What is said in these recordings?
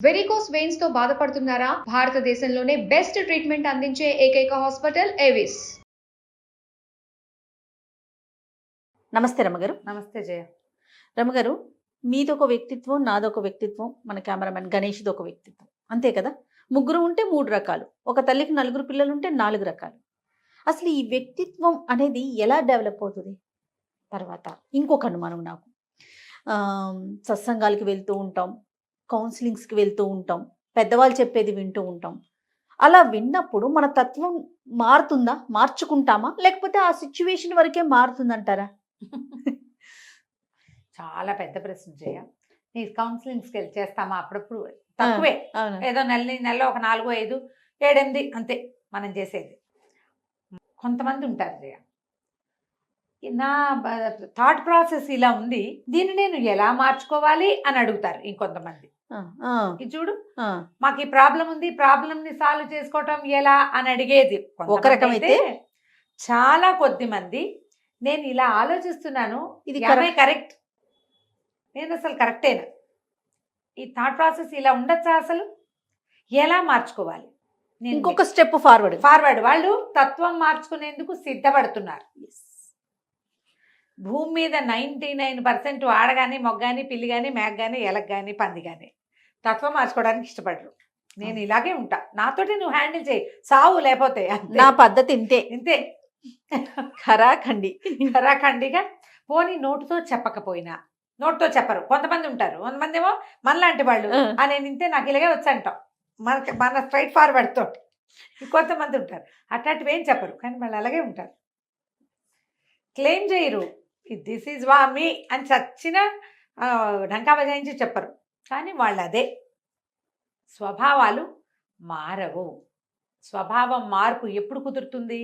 Varicose veins తో బాధపడుతున్నారా? భారతదేశంలోనే బెస్ట్ ట్రీట్మెంట్ అందించే ఏకైక హాస్పిటల్ ఏవిస్. నమస్తే రమగారు. నమస్తే జయ. రమగారు, మీదొక వ్యక్తిత్వం, నాదొక వ్యక్తిత్వం, మన కెమెరామెన్ గణేష్ది ఒక వ్యక్తిత్వం, అంతే కదా? ముగ్గురు ఉంటే 3 రకాలు, ఒక తల్లికి 4 పిల్లలు ఉంటే 4 రకాలు. అసలు ఈ వ్యక్తిత్వం అనేది ఎలా డెవలప్ అవుతుంది? తర్వాత ఇంకొక అనుమానం నాకు, సత్సంగాలకి వెళ్తూ ఉంటాం, కౌన్సిలింగ్స్కి వెళ్తూ ఉంటాం, పెద్దవాళ్ళు చెప్పేది వింటూ ఉంటాం. అలా విన్నప్పుడు మన తత్వం మారుతుందా, మార్చుకుంటామా, లేకపోతే ఆ సిచ్యువేషన్ వరకే మారుతుందంటారా? చాలా పెద్ద ప్రశ్న జయ. నీ కౌన్సిలింగ్స్కి వెళ్ళి చేస్తామా? అప్పుడప్పుడు తక్కువే, ఏదో నెలలో ఒక 4, 5, 7, 8 అంతే మనం చేసేది. కొంతమంది ఉంటారు జయ, నా థాట్ ప్రాసెస్ ఇలా ఉంది, దీన్ని నేను ఎలా మార్చుకోవాలి అని అడుగుతారు. ఇంకొంతమంది ఇది చూడు, మాకు ఈ ప్రాబ్లం ఉంది, ప్రాబ్లం ని సాల్వ్ చేసుకోవటం ఎలా అని అడిగేది ఒక రకమైతే. చాలా కొద్ది మంది నేను ఇలా ఆలోచిస్తున్నాను, ఇది కరెక్ట్, నేను అసలు కరెక్టేనా, ఈ థాట్ ప్రాసెస్ ఇలా ఉండొచ్చా, అసలు ఎలా మార్చుకోవాలి? ఇంకొక స్టెప్ ఫార్వర్డ్ వాళ్ళు తత్వం మార్చుకునేందుకు సిద్ధపడుతున్నారు. భూమి మీద 99% ఆడగాని, మొగ్గాని, పిల్లి కానీ, మేక కానీ, ఎలక కానీ, పంది కానీ తత్వం మార్చుకోవడానికి ఇష్టపడరు. నేను ఇలాగే ఉంటా, నాతోటి నువ్వు హ్యాండిల్ చేయి, సావు లేకపోతే నా పద్ధతి ఇంతే ఇంతే. ఖరాఖండిగా పోనీ నోటుతో చెప్పకపోయినా, నోటుతో చెప్పరు కొంతమంది ఉంటారు. కొంతమంది ఏమో మనలాంటి వాళ్ళు నేను ఇంతే, నాకు ఇలాగే వచ్చంటాం, మన స్ట్రైట్ ఫార్వర్డ్ తోటి. కొంతమంది ఉంటారు అట్లాంటివి ఏం చెప్పరు, కానీ వాళ్ళు అలాగే ఉంటారు, క్లెయిమ్ చేయరు, దిస్ ఈజ్ మీ అని చచ్చిన ఢంకా బజాయించి చెప్పరు. కానీ వాళ్ళు అదే. స్వభావాలు మారవు. స్వభావం మార్పు ఎప్పుడు కుదురుతుంది?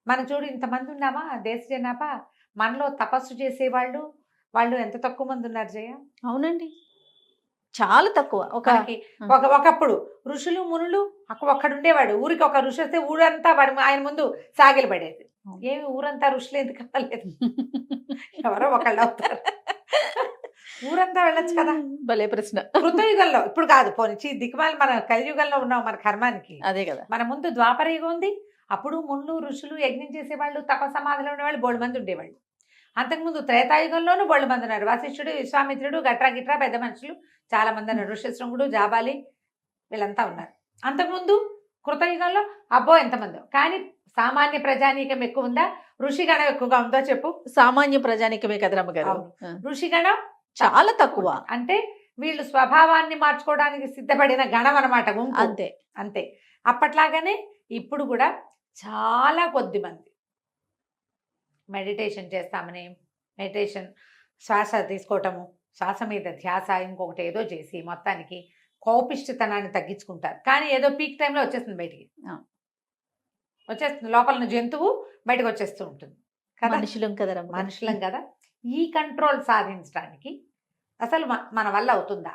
మనం చూడు, ఇంతమంది ఉన్నామా దేశ జనాభా, మనలో తపస్సు చేసేవాళ్ళు వాళ్ళు ఎంత తక్కువ మంది ఉన్నారు జయ? అవునండి, చాలా తక్కువ. ఒకప్పుడు ఋషులు మునులు ఒక్కడుండేవాడు, ఊరికి ఒక ఋషి వస్తే ఊరంతా వాడు ఆయన ముందు సాగిలు పడేది. ఏమి ఊరంతా ఋషులు ఎందుకు అవ్వలేదు? ఎవరో ఒకళ్ళు అవుతారు, ఊరంతా వెళ్ళొచ్చు కదా. భలే ప్రశ్న. కృతయుగంలో, ఇప్పుడు కాదు, పోనీ దిక్కుమాలి మన కలియుగంలో ఉన్నాం, మన కర్మానికి అదే కదా. మన ముందు ద్వాపర యుగం ఉంది, అప్పుడు మునులు ఋషులు యజ్ఞం చేసేవాళ్ళు, తపసమాధిలో ఉండేవాళ్ళు బోళ్ళు మంది ఉండేవాళ్ళు. అంతకుముందు త్రేతాయుగంలోనూ బోళ్ళు మంది ఉన్నారు. వశిష్ఠుడు, విశ్వామిత్రుడు, గిట్రా పెద్ద మనుషులు చాలా మంది ఉన్నారు. ఋష్యశృంగుడు, జాబాలి వీళ్ళంతా ఉన్నారు. అంతకుముందు కృతయుగంలో అబ్బో ఎంతమందో. కానీ సామాన్య ప్రజానీకం ఎక్కువ ఉందా, ఋషిగణం ఎక్కువగా ఉందో చెప్పు? సామాన్య ప్రజానీకమే కదా రమ్మగారు. ఋషిగణం చాలా తక్కువ. అంటే వీళ్ళు స్వభావాన్ని మార్చుకోవడానికి సిద్ధపడిన గణం అనమాట. అంతే అంతే. అప్పట్లాగానే ఇప్పుడు కూడా చాలా కొద్ది మంది మెడిటేషన్ చేస్తామని, మెడిటేషన్ శ్వాస తీసుకోవటము, శ్వాస మీద ధ్యాస, ఇంకొకటి ఏదో చేసి మొత్తానికి కోపిష్టితనాన్ని తగ్గించుకుంటారు. కానీ ఏదో పీక్ టైంలో వచ్చేస్తుంది బయటికి, వచ్చేస్తుంది లోపల జంతువు బయటకు వచ్చేస్తూ ఉంటుంది కదా. మనుషులం కదా. ఈ కంట్రోల్ సాధించడానికి అసలు మన వల్ల అవుతుందా?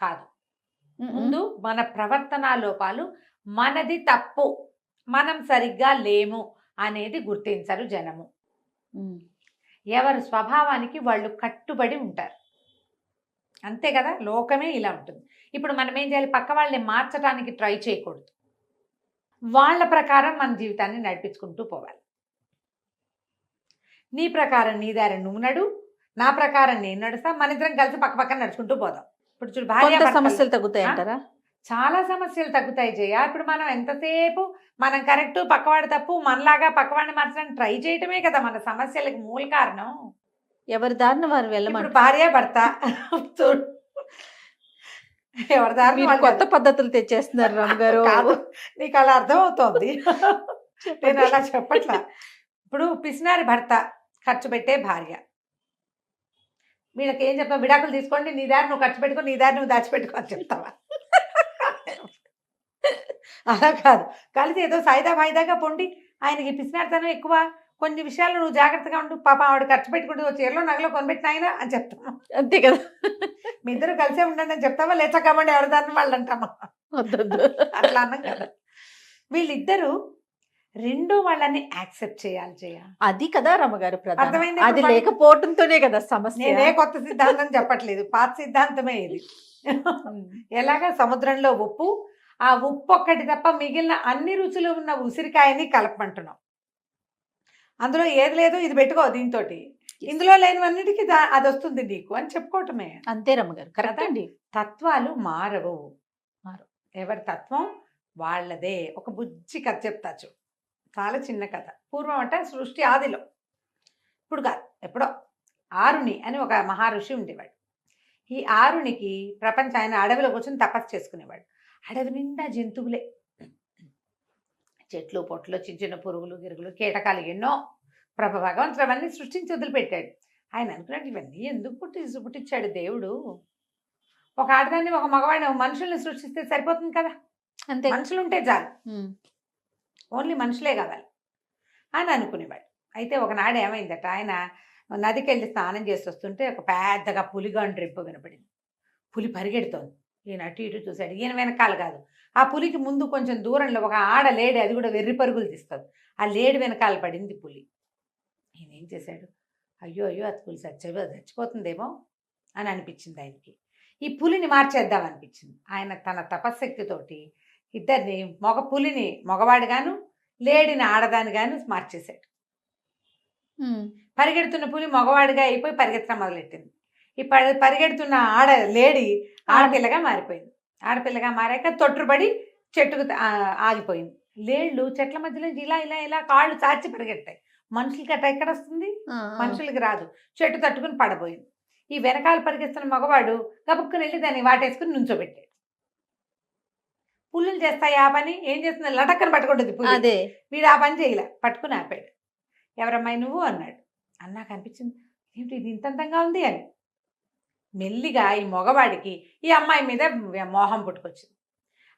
కాదు. ముందు మన ప్రవర్తన లోపాలు, మనది తప్పు, మనం సరిగ్గా లేము అనేది గుర్తించరు జనము. ఎవరి స్వభావానికి వాళ్ళు కట్టుబడి ఉంటారు, అంతే కదా. లోకమే ఇలా ఉంటుంది. ఇప్పుడు మనం ఏం చేయాలి? పక్క వాళ్ళని మార్చడానికి ట్రై చేయకూడదు, వాళ్ళ ప్రకారం మన జీవితాన్ని నడిపించుకుంటూ పోవాలి. నీ ప్రకారం నీ దారి నువ్వు నడు, నా ప్రకారం నేను నడుస్తా, మన ఇద్దరం కలిసి పక్క పక్కన నడుచుకుంటూ పోదాం. ఇప్పుడు చూడు, భార్య సమస్యలు తగ్గుతాయి అంటారా? చాలా సమస్యలు తగ్గుతాయి జయ. ఇప్పుడు మనం ఎంతసేపు మనం కరెక్ట్, పక్కవాడు తప్పు, మనలాగా పక్కవాడిని మార్చడానికి ట్రై చేయటమే కదా మన సమస్యలకు మూల కారణం. ఎవరి దారిని వారు వెళ్ళమని. భార్య భర్త ఎవరి దారిని కొత్త పద్ధతులు తెచ్చేస్తున్నారు రమ్మగారు. నీకు అలా అర్థమవుతోంది, నేను అలా చెప్పట్లా. ఇప్పుడు పిసినారి భర్త, ఖర్చు పెట్టే భార్య, వీళ్ళకి ఏం చెప్తావు? విడాకులు తీసుకోండి, నీ దారి నువ్వు ఖర్చు పెట్టుకో, నీ దారి నువ్వు దాచిపెట్టుకో అని చెప్తావా? అలా కాదు, కలిసి ఏదో సాయిదా ఫాయిదాగా పొండి. ఆయనకి పిసినారితనం ఎక్కువ, కొన్ని విషయాలు నువ్వు జాగ్రత్తగా ఉండు, పాప ఆవిడ ఖర్చు పెట్టుకుంటూ చీరలో నగలో కొనిపెట్టిన ఆయన అని చెప్తావా? అంతే కదా. మీ ఇద్దరు కలిసే ఉండండి అని చెప్తావా? లేచా కాబట్టి ఎవరిదాన్ని వాళ్ళు అంటామా? అట్లా అన్నాం కదా. వీళ్ళిద్దరూ రెండో వాళ్ళని యాక్సెప్ట్ చేయాలి జయ. అది కదా రమ్మగారు ప్రధానం. అర్థమైందా అది ఇప్పుడు లేకపోవడంతోనే కదా సమస్య. నేనే కొత్త సిద్ధాంతం చెప్పట్లేదు, పాత సిద్ధాంతమే ఇది. ఎలాగా సముద్రంలో ఉప్పు, ఆ ఉప్పు ఒక్కటి తప్ప మిగిలిన అన్ని రుచులు ఉన్న ఉసిరికాయని కలపమంటున్నాం. అందులో ఏది లేదు ఇది పెట్టుకో దీంతో, ఇందులో లేనివన్నిటికీ అది వస్తుంది నీకు అని చెప్పుకోవటమే. అంతే రమ్మగారు, కరెక్ట్ అండి. తత్వాలు మారవు. ఎవరి తత్వం వాళ్ళదే. ఒక బుజ్జి కథ చెప్తా చూ, చాలా చిన్న కథ. పూర్వం అంటే సృష్టి ఆదిలో, ఇప్పుడు కాదు ఎప్పుడో, ఆరుని అని ఒక మహర్షి ఉండేవాడు. ఈ ఆరునికి ఆయన అడవిలో కూర్చొని తపస్సు చేసుకునేవాడు. అడవి నిండా జంతువులే, చెట్లు పొట్లు, చిన్న చిన్న పురుగులు గిరుగులు కీటకాలు ఎన్నో. భగవంతుడు అవన్నీ సృష్టించి వదిలిపెట్టాడు. ఆయన అనుకున్నాడు ఇవన్నీ ఎందుకు పుట్టించాడు దేవుడు, ఒక ఆడదాన్ని ఒక మగవాడిని మనుషుల్ని సృష్టిస్తే సరిపోతుంది కదా, అంతే, మనుషులు ఉంటే చాలు, ఓన్లీ మనుషులే కావాలి అని అనుకునేవాడు. అయితే ఒకనాడు ఏమైందట, ఆయన నదికి వెళ్ళి స్నానం చేసి వస్తుంటే ఒక పెద్దగా పులిగాండ్రు రింపు వినపడింది. పులి పరిగెడుతోంది. ఈయన అటు ఇటు చూశాడు. ఈయన వెనకాల కాదు, ఆ పులికి ముందు కొంచెం దూరంలో ఒక ఆడ లేడి, అది కూడా వెర్రి పరుగులు తీస్తుంది. ఆ లేడి వెనకాల పడింది పులి. ఈయన ఏం చేశాడు, అయ్యో అయ్యో అది పులి చచ్చిపోతుందేమో అని అనిపించింది ఆయనకి. ఈ పులిని మార్చేద్దాం అనిపించింది. ఆయన తన తపశక్తితోటి ఇద్దరిని, మగ పులిని మగవాడిగాను లేడిని ఆడదానిగాను మార్చేశాడు. పరిగెడుతున్న పులి మగవాడిగా అయిపోయి పరిగెత్తడం మొదలెట్టింది. ఈ పరిగెడుతున్న లేడి ఆడపిల్లగా మారిపోయింది. ఆడపిల్లగా మారాక తొట్టుబడి చెట్టుకు ఆగిపోయింది. లేళ్ళు చెట్ల మధ్యలో ఇలా ఇలా ఇలా కాళ్ళు చాచి పరిగెడతాయి. మనుషులకి అట్లా ఎక్కడ వస్తుంది, మనుషులకి రాదు. చెట్టు తట్టుకుని పడబోయింది. ఈ వెనకాల పరిగెస్తున్న మగవాడు గబుక్కుని వెళ్ళి దాన్ని వాటేసుకుని నుంచోబెట్టాడు. పుల్లులు చేస్తాయి ఆ పని, ఏం చేస్తుంది, లటక్కని పట్టుకుంటుంది పులి. వీడు ఆ పని చేయలే, పట్టుకుని ఆపాడు. ఎవరమ్మాయి నువ్వు అన్నాడు. అన్నాక అనిపించింది ఏమిటి ఇది ఇంతంతంగా ఉంది అని. మెల్లిగా ఈ మగవాడికి ఈ అమ్మాయి మీద మోహం పుట్టుకొచ్చింది.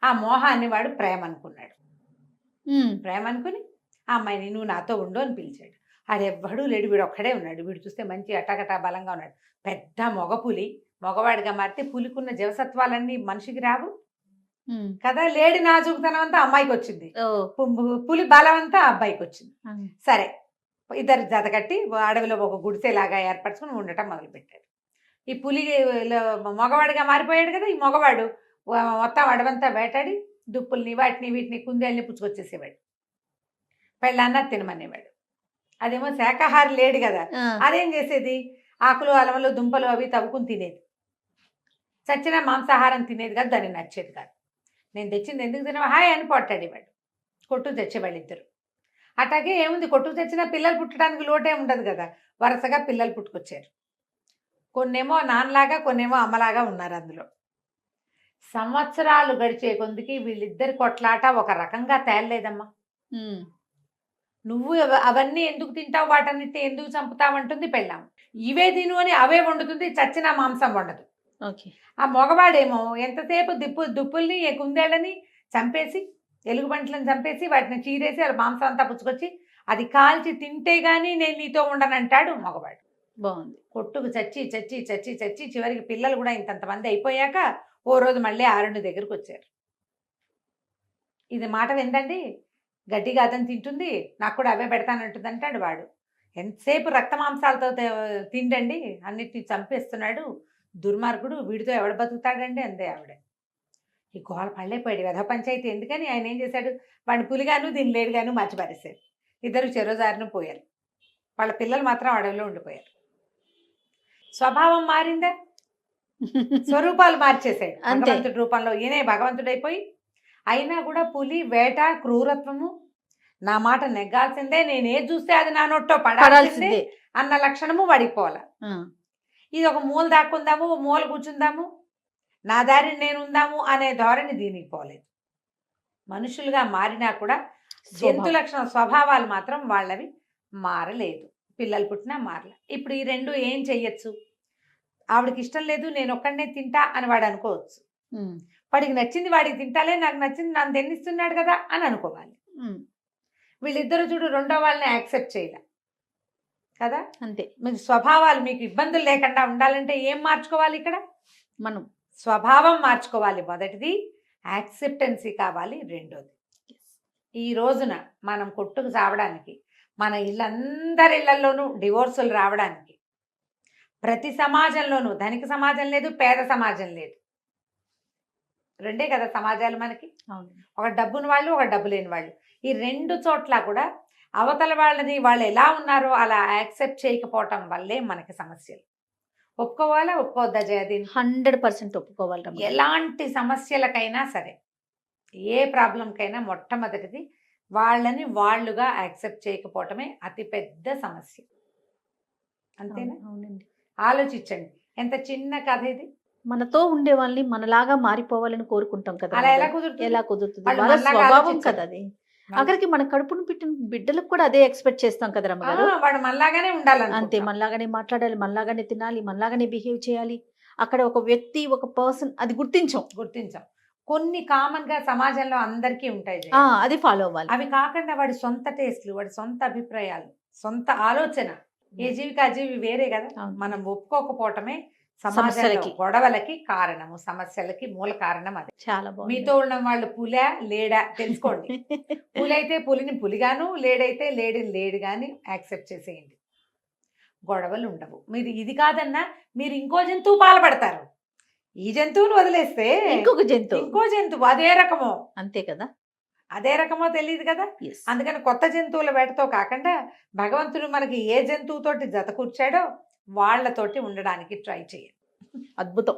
ఆ మోహాన్ని వాడు ప్రేమ అనుకున్నాడు. ప్రేమ అనుకుని ఆ అమ్మాయిని నువ్వు నాతో ఉండు అని పిలిచాడు. ఆడెవ్వడూ లేడు, వీడు ఒక్కడే ఉన్నాడు. వీడు చూస్తే మంచి అటాకటా బలంగా ఉన్నాడు. పెద్ద మగ పులి మగవాడిగా మారితే పులికున్న జీవసత్వాలన్నీ మనిషికి రావు కదా. లేడి నాజుకుతనం అంతా అమ్మాయికి వచ్చింది, పులి బలం అంతా అబ్బాయికి వచ్చింది. సరే, ఇద్దరు జతకట్టి అడవిలో ఒక గుడిసెలాగా ఏర్పరచుకుని ఉండటం మొదలుపెట్టాడు. ఈ పులి మగవాడిగా మారిపోయాడు కదా. ఈ మగవాడు మొత్తం అడవంతా వేటాడి దుప్పుల్ని వాటిని వీటిని కుందేళ్ళని పుచ్చుకొచ్చేసేవాడు. పెళ్ళాన్న తినమనేవాడు. అదేమో శాకాహారి లేడు కదా, అదేం చేసేది, ఆకులు అలమలు దుంపలు అవి తవ్వుకుని తినేది. చచ్చిన మాంసాహారం తినేది కాదు, దాన్ని నచ్చేది కాదు. నేను తెచ్చింది ఎందుకు తినవా హాయ్ అని పొట్టాడేవాడు. కొట్టుకు తెచ్చేవాళ్ళు ఇద్దరు. అట్లాగే ఏముంది, కొట్టుకు తెచ్చినా పిల్లలు పుట్టడానికి లోటే ఉండదు కదా. వరుసగా పిల్లలు పుట్టుకొచ్చారు. కొన్నేమో నాన్నలాగా కొన్నేమో అమ్మలాగా ఉన్నారు. అందులో సంవత్సరాలు గడిచే కొందికి వీళ్ళిద్దరి కొట్లాట ఒక రకంగా తేలలేదమ్మా. నువ్వు అవన్నీ ఎందుకు తింటావు, వాటన్నిటిని ఎందుకు చంపుతావంటుంది పెళ్ళాం. ఇవే తిను అని అవే వండుతుంది, చచ్చిన మాంసం వండదు. ఆ మగవాడేమో ఎంతసేపు దుప్పుల్ని కుందేళ్ళని చంపేసి, ఎలుగుబంట్లను చంపేసి వాటిని చీరేసి వాళ్ళ మాంసం అంతా పుచ్చుకొచ్చి అది కాల్చి తింటే గానీ నేను నీతో ఉండనంటాడు మగవాడు. బాగుంది. కొట్టుకు చచ్చి చచ్చి చచ్చి చచ్చి చివరికి పిల్లలు కూడా ఇంతంతమంది అయిపోయాక ఓ రోజు మళ్ళీ ఆరుండి దగ్గరకు వచ్చారు. ఇది మాట విందండి, గడ్డిగా అతను తింటుంది, నాకు కూడా అవే పెడతానంటుంది అంటాడు వాడు. ఎంతసేపు రక్త మాంసాలతో తిండండి, అన్నిటిని చంపేస్తున్నాడు దుర్మార్గుడు, వీడితో ఎవడు బతుకుతాడండి అందే ఆవిడ. ఈ గోల పళ్ళైపోయాడు కదా పంచాయతీ. ఎందుకని ఆయన ఏం చేశాడు, వాడిని పులిగాను దీన్ని లేడుగాను మర్చిపారేశాడు. ఇద్దరు చెరోజారును పోయారు. వాళ్ళ పిల్లలు మాత్రం అడవిలో ఉండిపోయారు. స్వభావం మారిందా, స్వరూపాలు మార్చేశాడు. భగవంతుడి రూపంలో ఈయనే భగవంతుడైపోయి, అయినా కూడా పులి వేట క్రూరత్వము, నా మాట నెగ్గాల్సిందే, నేనేది చూస్తే అది నా నోట్లో పడాల్సిందే అన్న లక్షణము వాడికి పోవాల. ఇది ఒక మూల దాక్కుందాము, మూల కూర్చుందాము, నా దారిని నేను ఉందాము అనే ధోరణి దీనికి పోలేదు. మనుషులుగా మారినా కూడా జంతు లక్షణ స్వభావాలు మాత్రం వాళ్ళవి మారలేదు. పిల్లలు పుట్టినా మారలే. ఇప్పుడు ఈ రెండు ఏం చెయ్యొచ్చు, ఆవిడకి ఇష్టం లేదు నేను ఒక్కడనే తింటా అని వాడు అనుకోవచ్చు. వాడికి నచ్చింది వాడికి తింటాలే, నాకు నచ్చింది నన్ను తిన్నిస్తున్నాడు కదా అని అనుకోవాలి. వీళ్ళిద్దరు చూడు రెండో వాళ్ళని యాక్సెప్ట్ చేయలే కదా. అంతే. మీకు స్వభావాలు మీకు ఇబ్బందులు లేకుండా ఉండాలంటే ఏం మార్చుకోవాలి, ఇక్కడ మనం స్వభావం మార్చుకోవాలి మొదటిది, యాక్సెప్టెన్సీ కావాలి రెండోది. ఈ రోజున మనం కొట్టుకు చావడానికి, మన ఇళ్ళందరి ఇళ్లలోనూ డివోర్సులు రావడానికి, ప్రతి సమాజంలోనూ ధనిక సమాజం లేదు, పేద సమాజం లేదు, రెండే కదా సమాజాలు మనకి. అవును. ఒక డబ్బుని వాళ్ళు, ఒక డబ్బు లేని వాళ్ళు. ఈ రెండు చోట్ల కూడా అవతల వాళ్ళని వాళ్ళు ఎలా ఉన్నారో అలా యాక్సెప్ట్ చేయకపోవటం వల్లే మనకి సమస్యలు. ఒప్పుకోవాలా ఒప్పుకోవద్దా జయదీన్? 100% ఒప్పుకోవాలి రమ్య. ఎలాంటి సమస్యలకైనా సరే, ఏ ప్రాబ్లంకైనా మొట్టమొదటిది వాళ్ళని వాళ్ళుగా యాక్సెప్ట్ చేయకపోవటమే అతిపెద్ద సమస్య. అంతేనా? అవునండి. ఆలోచించండి, ఎంత చిన్న కథ ఇది. మనతో ఉండే వాళ్ళని మనలాగా మారిపోవాలని కోరుకుంటాం కదా. అలా ఎలా రమ్య. కుదురుతుంది? ఎలా కుదురుతుంది? వాళ్ళు వాళ్ళ మనలాగా స్వభావం ఆలోచించరు. కదా అది. అక్కడికి మన కడుపును పెట్టిన బిడ్డలకు కూడా అదే ఎక్స్పెక్ట్ చేస్తాం కదా రమ్మ గారు. వాడు మనలాగానే అంతే, ఉండాలనుకుంటాం. మనలాగానే మాట్లాడాలి, మనలాగానే తినాలి, మనలాగానే బిహేవ్ చేయాలి. అక్కడ ఒక వ్యక్తి, ఒక పర్సన్ అది గుర్తించాం. గుర్తించాం. కొన్ని కామన్ గా సమాజంలో అందరికీ ఉంటాయి జయ. అది ఫాలో అవ్వాలి. అవి కాకుండా వాడి సొంత టేస్ట్లు, వాడి సొంత అభిప్రాయాలు, సొంత ఆలోచన, ఏ జీవికి ఆ జీవి వేరే కదా. అవును. మనం ఒప్పుకోకపోవటమే సమాజంలో సమస్యలకి. గొడవలకి కారణము, సమస్యలకి మూల కారణం అది. చాలా బాగుంది. మీతో ఉన్న వాళ్ళు పులా లేడా తెలుసుకోండి. పులైతే పులిని పులిగాను, లేడైతే లేడిని లేడుగాని యాక్సెప్ట్ చేసేయండి. గొడవలు ఉండవు. మీరు ఇది కాదన్నా మీరు ఇంకో జంతువు పాల్పడతారు. ఈ జంతువును వదిలేస్తే ఇంకొక జంతువు. ఇంకో జంతువు అదే రకమో, అంతే కదా. అదే రకమో తెలియదు కదా. Yes. అందుకని కొత్త జంతువుల వేటతో కాకుండా భగవంతుడు మనకి ఏ జంతువుతోటి జత కూర్చాడో వాళ్ళతోటి ఉండడానికి ట్రై చేయండి. అద్భుతం.